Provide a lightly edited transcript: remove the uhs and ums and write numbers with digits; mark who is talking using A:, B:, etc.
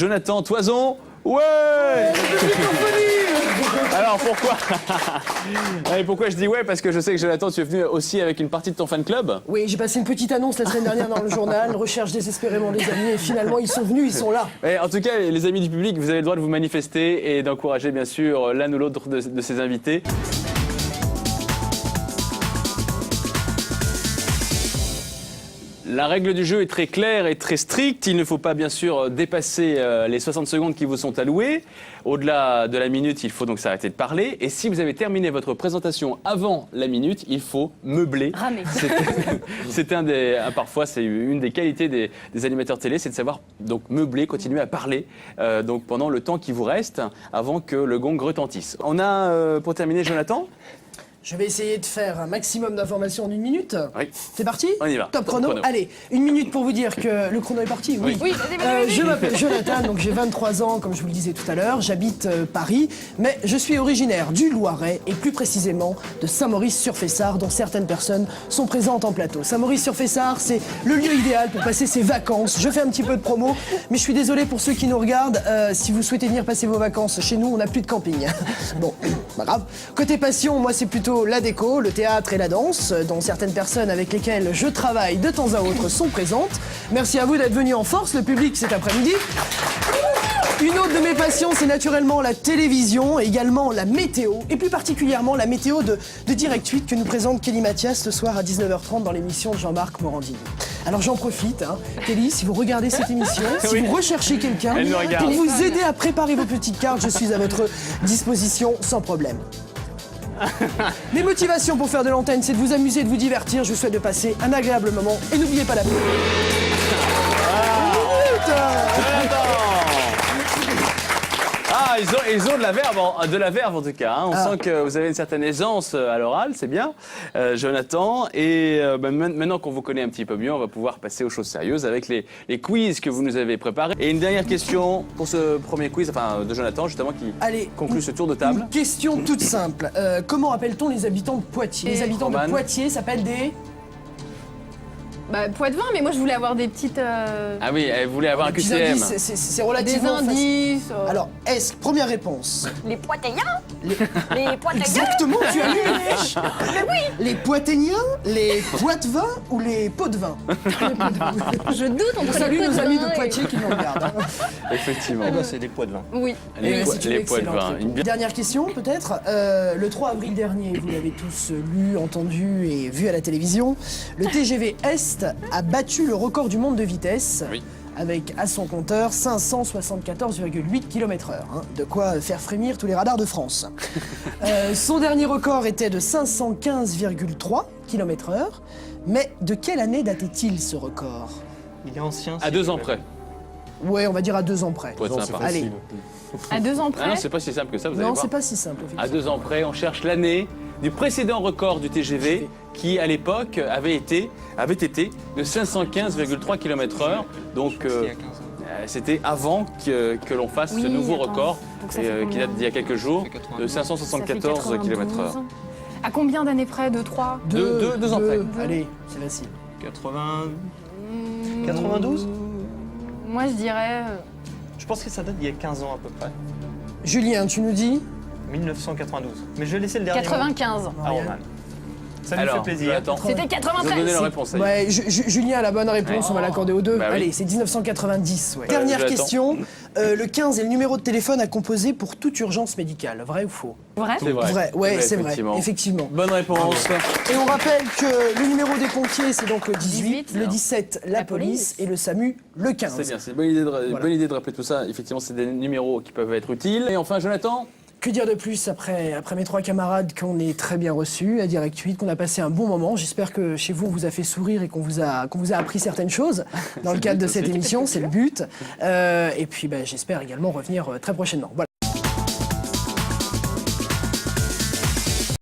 A: Jonathan Toison. Ouais. Alors pourquoi Et pourquoi je dis ouais? Parce que je sais que Jonathan, tu es venu aussi avec une partie de ton fan club.
B: Oui, j'ai passé une petite annonce la semaine dernière dans le journal, recherche désespérément des amis, et finalement ils sont venus, ils sont là.
A: Et en tout cas, les amis du public, vous avez le droit de vous manifester et d'encourager bien sûr l'un ou l'autre de ces invités. La règle du jeu est très claire et très stricte. Il ne faut pas bien sûr dépasser les 60 secondes qui vous sont allouées. Au-delà de la minute, il faut donc s'arrêter de parler. Et si vous avez terminé votre présentation avant la minute, il faut meubler.
C: Ramer.
A: Parfois, c'est une des qualités des animateurs télé, c'est de savoir donc meubler, continuer à parler donc pendant le temps qui vous reste avant que le gong retentisse. On a pour terminer Jonathan.
B: Je vais essayer de faire un maximum d'informations en une minute.
A: Oui.
B: C'est parti?
A: On y va.
B: Top chrono. Allez, une minute pour vous dire que le chrono est parti. Oui.
C: Oui, vas-y.
B: Je m'appelle Jonathan, donc j'ai 23 ans, comme je vous le disais tout à l'heure. J'habite Paris, mais je suis originaire du Loiret et plus précisément de Saint-Maurice-sur-Fessard, dont certaines personnes sont présentes en plateau. Saint-Maurice-sur-Fessard, c'est le lieu idéal pour passer ses vacances. Je fais un petit peu de promo, mais je suis désolé pour ceux qui nous regardent. Si vous souhaitez venir passer vos vacances chez nous, on n'a plus de camping. Bon, pas grave. Côté passion, moi c'est plutôt la déco, le théâtre et la danse, dont certaines personnes avec lesquelles je travaille de temps à autre sont présentes. Merci à vous d'être venus en force, le public, cet après-midi. Une autre de mes passions, c'est naturellement la télévision, également la météo, et plus particulièrement la météo de Direct 8 que nous présente Kelly Mathias ce soir à 19h30 dans l'émission de Jean-Marc Morandini. Alors j'en profite, Kelly, si vous regardez cette émission, si vous recherchez quelqu'un pour vous aider à préparer vos petites cartes, je suis à votre disposition sans problème. Mes motivations pour faire de l'antenne, c'est de vous amuser, de vous divertir. Je vous souhaite de passer un agréable moment et n'oubliez pas la pluie.
A: Ah, ils ont de la verve en tout cas. On sent que vous avez une certaine aisance à l'oral, c'est bien, Jonathan. Et maintenant qu'on vous connaît un petit peu mieux, on va pouvoir passer aux choses sérieuses avec les quiz que vous nous avez préparés. Et une dernière question pour ce premier quiz, de Jonathan justement, qui conclut ce tour de table.
B: Une question toute simple. Comment appelle-t-on les habitants de Poitiers? Les habitants de Poitiers s'appellent des...
C: Poitvin, mais moi je voulais avoir des petites...
A: Ah oui, elle voulait avoir un QCM.
B: C'est relativement
C: des indices.
B: facile. Alors, première réponse.
C: Les Poitéiens. Les Poitéiens.
B: Exactement, tu as lu les fiches.
C: Mais oui.
B: Les Poitéiens, les Poitvins ou les Pots-de-vin?
C: Je doute entre
B: Salut
C: les
B: nos amis de
C: Poitvins
B: Poitiers qui nous regardent.
A: Effectivement.
D: C'est des poids de vin.
C: Oui.
A: Les poids de vin.
B: Dernière question peut-être. Le 3 avril dernier, vous l'avez tous lu, entendu et vu à la télévision, le TGV Est a battu le record du monde de vitesse.
A: Oui.
B: Avec à son compteur 574,8 km/h. De quoi faire frémir tous les radars de France. Son dernier record était de 515,3 km/h. Mais de quelle année datait-il ce record?
D: Il est ancien.
A: À 2 ans près.
B: Ouais, on va dire à 2 ans près.
A: Pour être sympa.
B: Allez.
C: À 2 ans près.
A: Ah non, c'est pas si simple que ça, vous allez
B: Non,
A: voir.
B: c'est pas si simple.
A: À 2 ans près, on cherche l'année du précédent record du TGV qui, à l'époque, avait été de 515,3 km/h. Donc, c'était avant que l'on fasse ce nouveau record qui date d'il y a quelques jours de 574 km/h.
C: À combien d'années près? 2, 3?
A: 2 ans près.
B: Allez, c'est facile.
D: 92.
C: Moi je dirais...
D: Je pense que ça date d'il y a 15 ans à peu près.
B: Julien, tu nous dis?
D: 1992. Mais je vais laisser le dernier.
C: 95.
D: À Roman. Ça nous fait plaisir.
A: Jonathan,
C: C'était
A: vous
C: 93.
A: donnez la réponse.
B: Ouais, Julien a la bonne réponse, on va l'accorder aux deux.
A: Bah oui.
B: Allez, c'est 1990. Ouais. Dernière
A: j'attends.
B: question. Le 15 est le numéro de téléphone à composer pour toute urgence médicale. Vrai ou faux?
C: Vrai?
A: C'est vrai.
B: Vrai, ouais, c'est vrai.
A: Effectivement.
B: Effectivement.
A: Bonne réponse.
B: Et on rappelle que le numéro des pompiers, c'est donc le 18,
C: 18,
B: le 17, la police, et le SAMU, le 15.
A: C'est bien, c'est une bonne idée de rappeler tout ça. Effectivement, c'est des numéros qui peuvent être utiles. Et enfin, Jonathan?
B: Que dire de plus après mes 3 camarades qu'on est très bien reçus à Direct 8, qu'on a passé un bon moment. J'espère que chez vous, on vous a fait sourire et qu'on vous a appris certaines choses dans le cadre de cette émission. C'est le but. Et puis, j'espère également revenir très prochainement. Voilà.